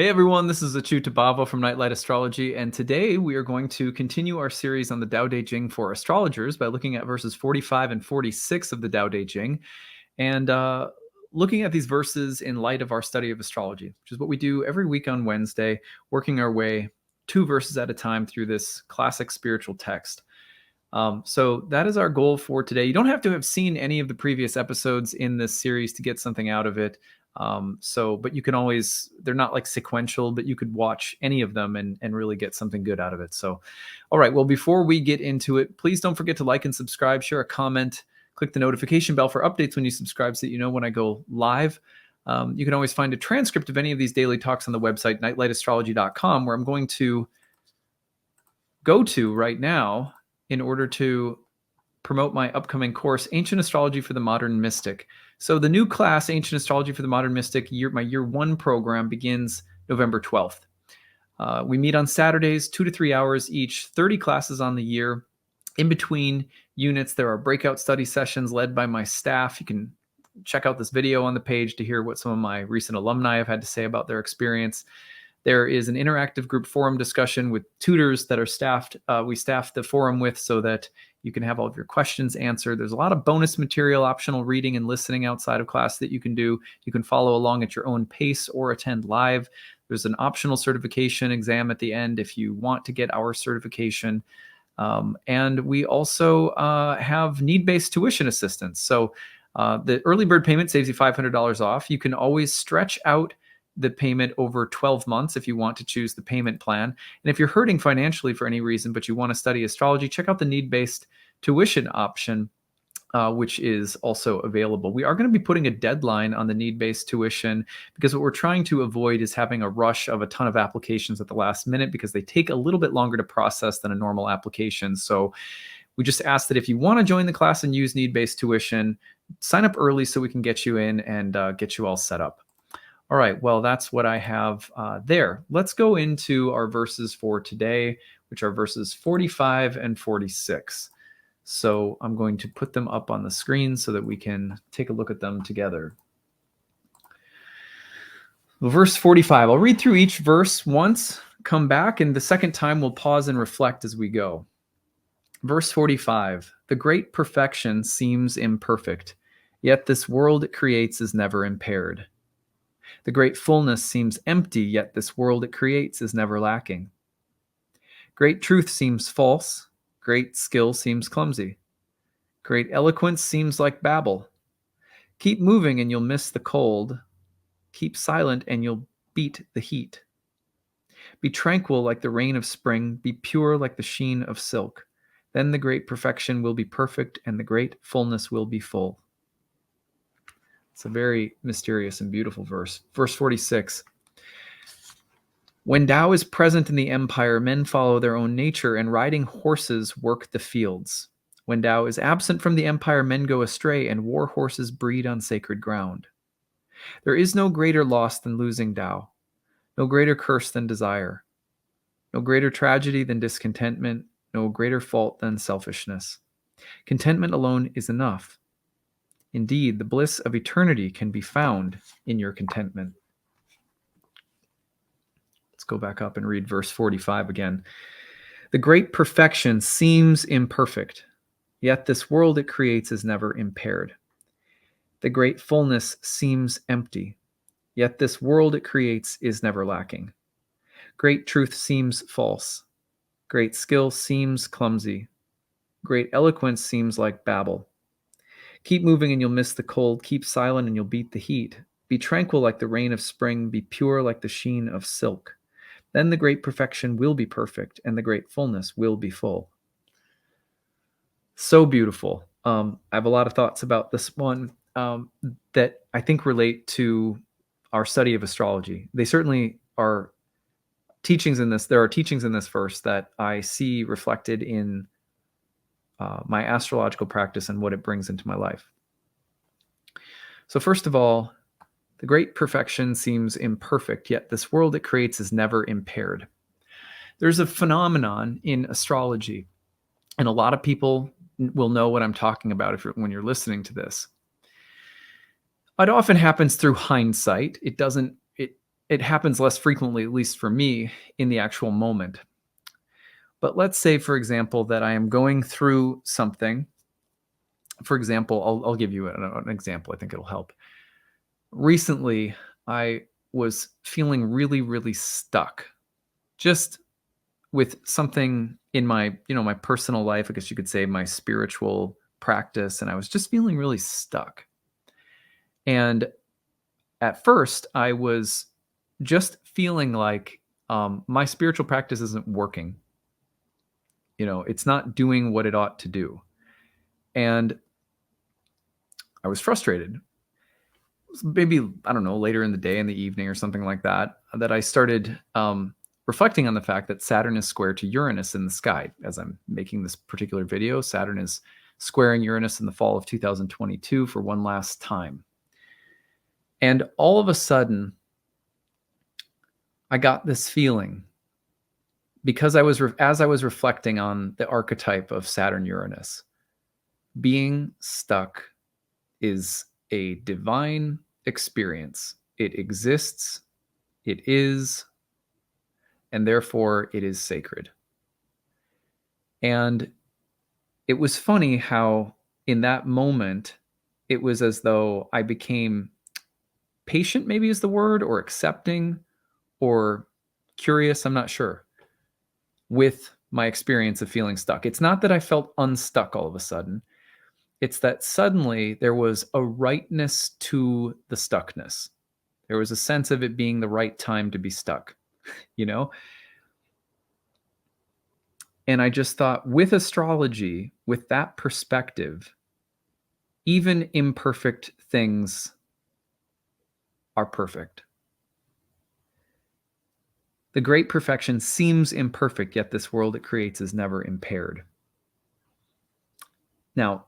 Hey everyone, this is acyuta-bhava from Nightlight Astrology, and today we are going to continue our series on the Dao De Jing for astrologers by looking at verses 45 and 46 of the Dao De Jing, and looking at these verses in light of our study of astrology, which is what we do every week on Wednesday, working our way 2 verses at a time through this classic spiritual text. So that is our goal for today. You don't have to have seen any of the previous episodes in this series to get something out of it. But you can always, they're not like sequential, but you could watch any of them and really get something good out of it. So, all right. Well, before we get into it, please don't forget to like and subscribe, share a comment, click the notification bell for updates when you subscribe so that you know when I go live. You can always find a transcript of any of these daily talks on the website, nightlightastrology.com, where I'm going to go to right now in order to promote my upcoming course, Ancient Astrology for the Modern Mystic. So the new class, Ancient Astrology for the Modern Mystic, my year one program begins November 12th. We meet on Saturdays, 2 to 3 hours each, 30 classes on the year. In between units, there are breakout study sessions led by my staff. You can check out this video on the page to hear what some of my recent alumni have had to say about their experience. There is an interactive group forum discussion with tutors that are staffed. We staff the forum with so that you can have all of your questions answered. There's a lot of bonus material, optional reading and listening outside of class that you can do. You can follow along at your own pace or attend live. There's an optional certification exam at the end if you want to get our certification. And we also have need-based tuition assistance. So the early bird payment saves you $500 off. You can always stretch out the payment over 12 months if you want to choose the payment plan. And if you're hurting financially for any reason, but you want to study astrology, check out the need-based tuition option, which is also available. We are going to be putting a deadline on the need-based tuition because what we're trying to avoid is having a rush of a ton of applications at the last minute because they take a little bit longer to process than a normal application. So we just ask that if you want to join the class and use need-based tuition, sign up early so we can get you in and get you all set up. All right, well, that's what I have there. Let's go into our verses for today, which are verses 45 and 46. So I'm going to put them up on the screen so that we can take a look at them together. Verse 45, I'll read through each verse once, come back, and the second time we'll pause and reflect as we go. Verse 45, the great perfection seems imperfect, yet this world it creates is never impaired. The great fullness seems empty, yet this world it creates is never lacking. Great truth seems false, great skill seems clumsy. Great eloquence seems like babble. Keep moving and you'll miss the cold. Keep silent and you'll beat the heat. Be tranquil like the rain of spring, be pure like the sheen of silk. Then the great perfection will be perfect and the great fullness will be full. It's a very mysterious and beautiful verse. Verse 46. When Tao is present in the empire, men follow their own nature, and riding horses work the fields. When Tao is absent from the empire, men go astray, and war horses breed on sacred ground. There is no greater loss than losing Tao, no greater curse than desire, no greater tragedy than discontentment, no greater fault than selfishness. Contentment alone is enough. Indeed, the bliss of eternity can be found in your contentment. Let's go back up and read verse 45 again. The great perfection seems imperfect, yet this world it creates is never impaired. The great fullness seems empty, yet this world it creates is never lacking. Great truth seems false. Great skill seems clumsy. Great eloquence seems like babble. Keep moving and you'll miss the cold. Keep silent and you'll beat the heat. Be tranquil like the rain of spring. Be pure like the sheen of silk. Then the great perfection will be perfect and the great fullness will be full. So beautiful. I have a lot of thoughts about this one that I think relate to our study of astrology. They certainly are teachings in this. There are teachings in this verse that I see reflected in my astrological practice and what it brings into my life. So first of all, the great perfection seems imperfect, yet this world it creates is never impaired. There's a phenomenon in astrology, and a lot of people will know what I'm talking about when you're listening to this. It often happens through hindsight. it happens less frequently, at least for me, in the actual moment. But let's say, for example, that I am going through something. For example, I'll give you an example. I think it'll help. Recently, I was feeling really, really stuck, just with something in my, my personal life, I guess you could say my spiritual practice, and I was just feeling really stuck. And at first, I was just feeling like my spiritual practice isn't working. It's not doing what it ought to do. And I was frustrated. Maybe, I don't know, later in the day, in the evening or something like that, that I started reflecting on the fact that Saturn is square to Uranus in the sky. As I'm making this particular video, Saturn is squaring Uranus in the fall of 2022 for one last time. And all of a sudden, I got this feeling, because as I was reflecting on the archetype of Saturn-Uranus, being stuck is a divine experience. It exists, it is, and therefore it is sacred. And it was funny how in that moment, it was as though I became patient, maybe is the word, or accepting, or curious, I'm not sure, with my experience of feeling stuck. It's not that I felt unstuck all of a sudden. It's that suddenly there was a rightness to the stuckness. There was a sense of it being the right time to be stuck, And I just thought, with astrology, with that perspective, even imperfect things are perfect. The great perfection seems imperfect, yet this world it creates is never impaired. Now,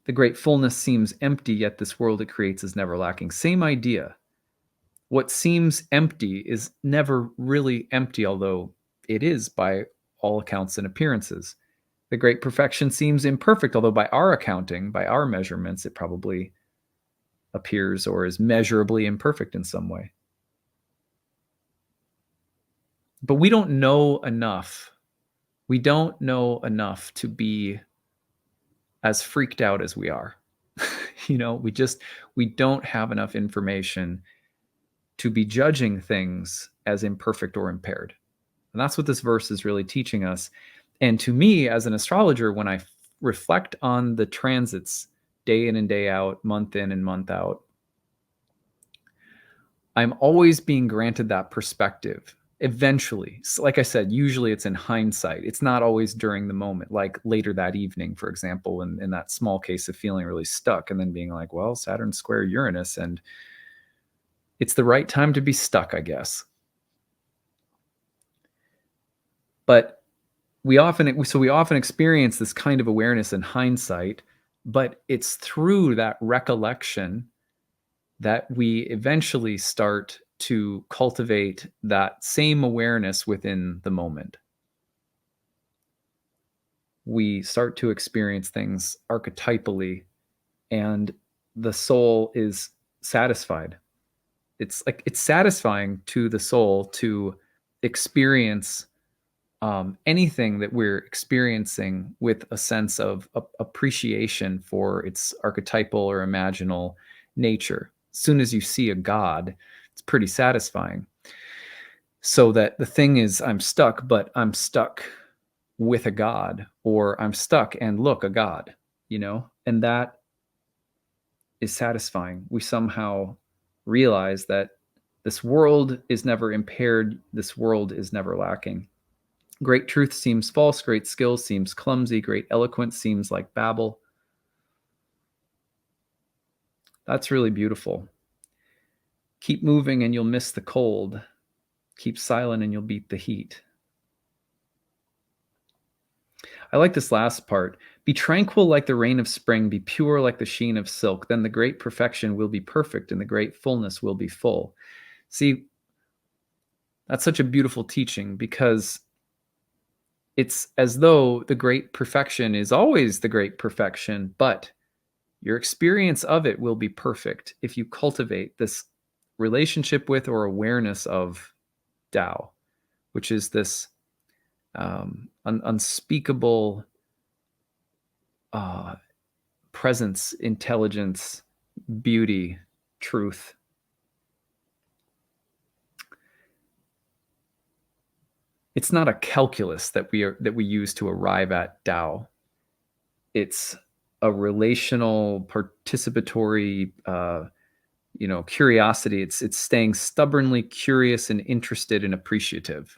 the great fullness seems empty, yet this world it creates is never lacking. Same idea. What seems empty is never really empty, although it is by all accounts and appearances. The great perfection seems imperfect, although by our accounting, by our measurements, it probably appears or is measurably imperfect in some way. But we don't know enough. We don't know enough to be as freaked out as we are. We don't have enough information to be judging things as imperfect or impaired. And that's what this verse is really teaching us. And to me, as an astrologer, when I reflect on the transits day in and day out, month in and month out, I'm always being granted that perspective. Eventually, like I said, usually it's in hindsight. It's not always during the moment, like later that evening, for example, in that small case of feeling really stuck and then being like, well, Saturn square Uranus, and it's the right time to be stuck, I guess. But we often experience this kind of awareness in hindsight, but it's through that recollection that we eventually start to cultivate that same awareness within the moment. We start to experience things archetypally, and the soul is satisfied. It's satisfying to the soul to experience anything that we're experiencing with a sense of appreciation for its archetypal or imaginal nature. As soon as you see a god, it's pretty satisfying. So that the thing is, I'm stuck, but I'm stuck with a god, or I'm stuck and look, a god, and that is satisfying. We somehow realize that this world is never impaired. This world is never lacking. Great truth seems false. Great skill seems clumsy. Great eloquence seems like babble. That's really beautiful. Keep moving and you'll miss the cold. Keep silent and you'll beat the heat. I like this last part. Be tranquil like the rain of spring. Be pure like the sheen of silk. Then the great perfection will be perfect and the great fullness will be full. See, that's such a beautiful teaching, because it's as though the great perfection is always the great perfection, but your experience of it will be perfect if you cultivate this relationship with or awareness of Tao, which is this unspeakable presence, intelligence, beauty, truth. It's not a calculus that we use to arrive at Tao. It's a relational, participatory, curiosity. It's staying stubbornly curious and interested and appreciative.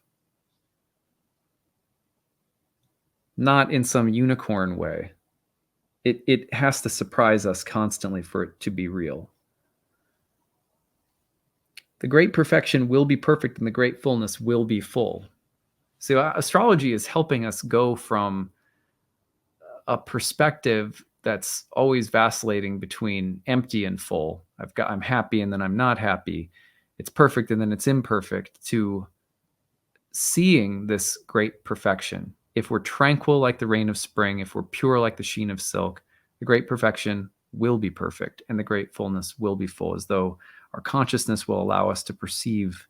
Not in some unicorn way. It has to surprise us constantly for it to be real. The great perfection will be perfect and the great fullness will be full. So astrology is helping us go from a perspective that's always vacillating between empty and full. I'm happy and then I'm not happy. It's perfect and then it's imperfect, to seeing this great perfection. If we're tranquil like the rain of spring, if we're pure like the sheen of silk, the great perfection will be perfect and the great fullness will be full, as though our consciousness will allow us to perceive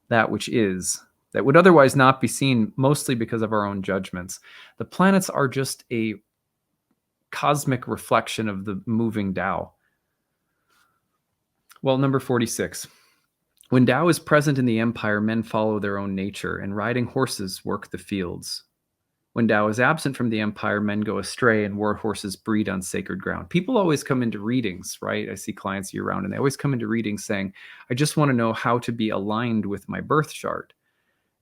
that which is, that would otherwise not be seen, mostly because of our own judgments. The planets are just a cosmic reflection of the moving Tao. Well, number 46. When Tao is present in the empire, men follow their own nature, and riding horses work the fields. When Tao is absent from the empire, men go astray, and war horses breed on sacred ground. People always come into readings, right? I see clients year round, and they always come into readings saying, I just want to know how to be aligned with my birth chart.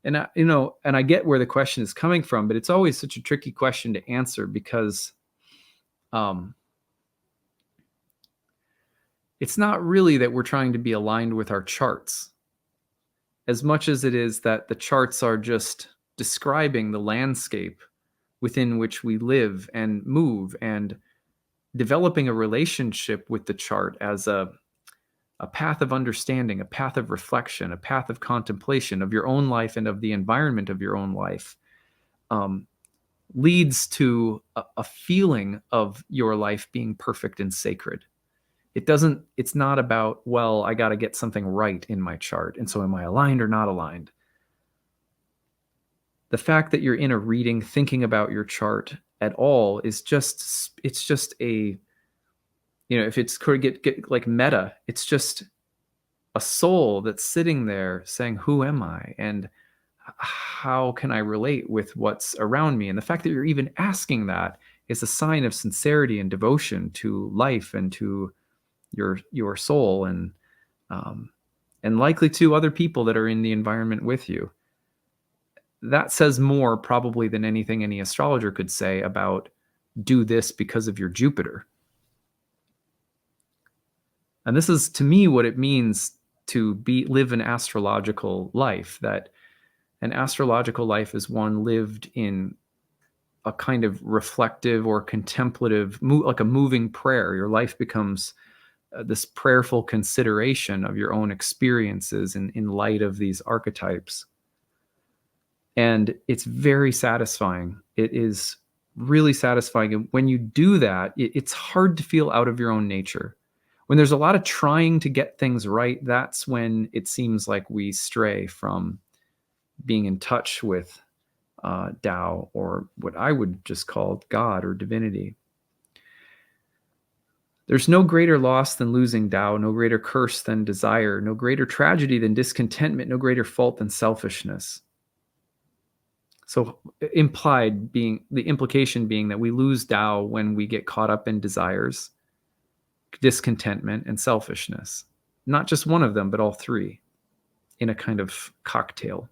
And I get where the question is coming from, but it's always such a tricky question to answer, because it's not really that we're trying to be aligned with our charts, as much as it is that the charts are just describing the landscape within which we live and move, and developing a relationship with the chart as a path of understanding, a path of reflection, a path of contemplation of your own life and of the environment of your own life, leads to a feeling of your life being perfect and sacred. It's not about, well, I got to get something right in my chart, and so am I aligned or not aligned? The fact that you're in a reading thinking about your chart at all is just, it's just a, if it's get like meta, it's just a soul that's sitting there saying, who am I? And how can I relate with what's around me? And the fact that you're even asking that is a sign of sincerity and devotion to life and to your soul, and likely to other people that are in the environment with you. That says more probably than anything any astrologer could say about, do this because of your Jupiter. And this is, to me, what it means to live an astrological life. That an astrological life is one lived in a kind of reflective or contemplative, like a moving prayer. Your life becomes this prayerful consideration of your own experiences in light of these archetypes. And it's very satisfying. It is really satisfying. And when you do that, it's hard to feel out of your own nature. When there's a lot of trying to get things right, that's when it seems like we stray from being in touch with Tao, or what I would just call God or divinity. There's no greater loss than losing Tao, no greater curse than desire, no greater tragedy than discontentment, no greater fault than selfishness. So the implication being that we lose Tao when we get caught up in desires, discontentment, and selfishness. Not just one of them, but all three in a kind of cocktail.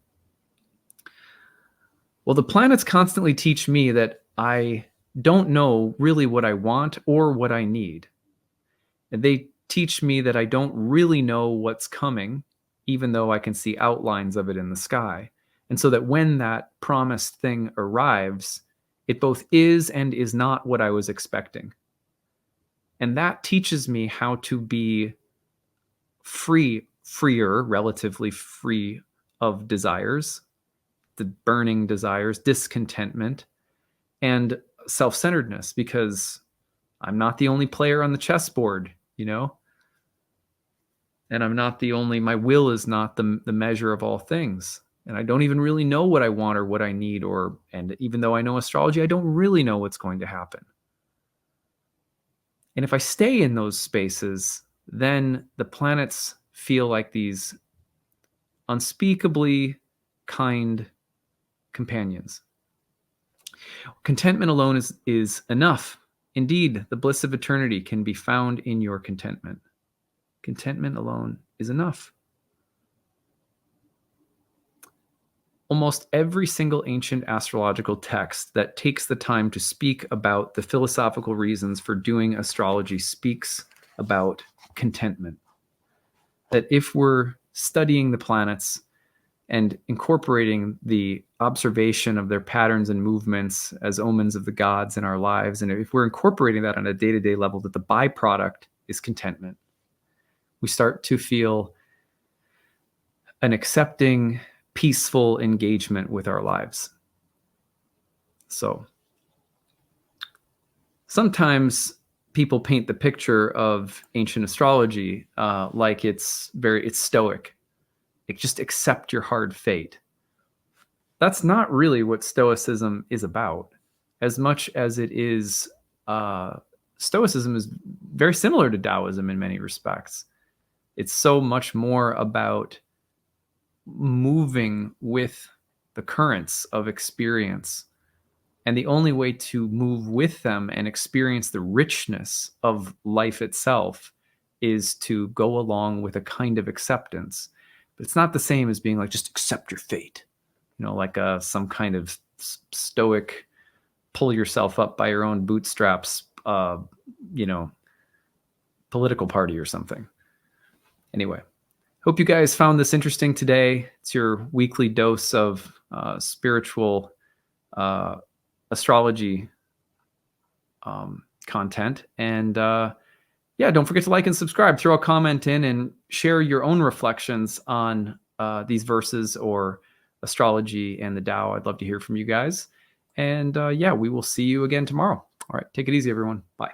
Well, the planets constantly teach me that I don't know really what I want or what I need. And they teach me that I don't really know what's coming, even though I can see outlines of it in the sky. And so that when that promised thing arrives, it both is and is not what I was expecting. And that teaches me how to be freer, relatively free of desires, the burning desires, discontentment, and self-centeredness, because I'm not the only player on the chessboard, And I'm not the only, my will is not the measure of all things. And I don't even really know what I want or what I need, and even though I know astrology, I don't really know what's going to happen. And if I stay in those spaces, then the planets feel like these unspeakably kind companions. Contentment alone is enough. Indeed, the bliss of eternity can be found in your contentment. Contentment alone is enough. Almost every single ancient astrological text that takes the time to speak about the philosophical reasons for doing astrology speaks about contentment. That if we're studying the planets and incorporating the observation of their patterns and movements as omens of the gods in our lives, and if we're incorporating that on a day-to-day level, that the byproduct is contentment, we start to feel an accepting, peaceful engagement with our lives. So sometimes people paint the picture of ancient astrology like it's stoic. Like, just accept your hard fate. That's not really what Stoicism is about. As much as it is, Stoicism is very similar to Taoism in many respects. It's so much more about moving with the currents of experience. And the only way to move with them and experience the richness of life itself is to go along with a kind of acceptance. But it's not the same as being like, just accept your fate, like some kind of stoic, pull yourself up by your own bootstraps, political party or something. Anyway, hope you guys found this interesting today. It's your weekly dose of spiritual astrology content. And don't forget to like and subscribe. Throw a comment in and share your own reflections on these verses or astrology and the Tao. I'd love to hear from you guys. And we will see you again tomorrow. All right, take it easy, everyone. Bye.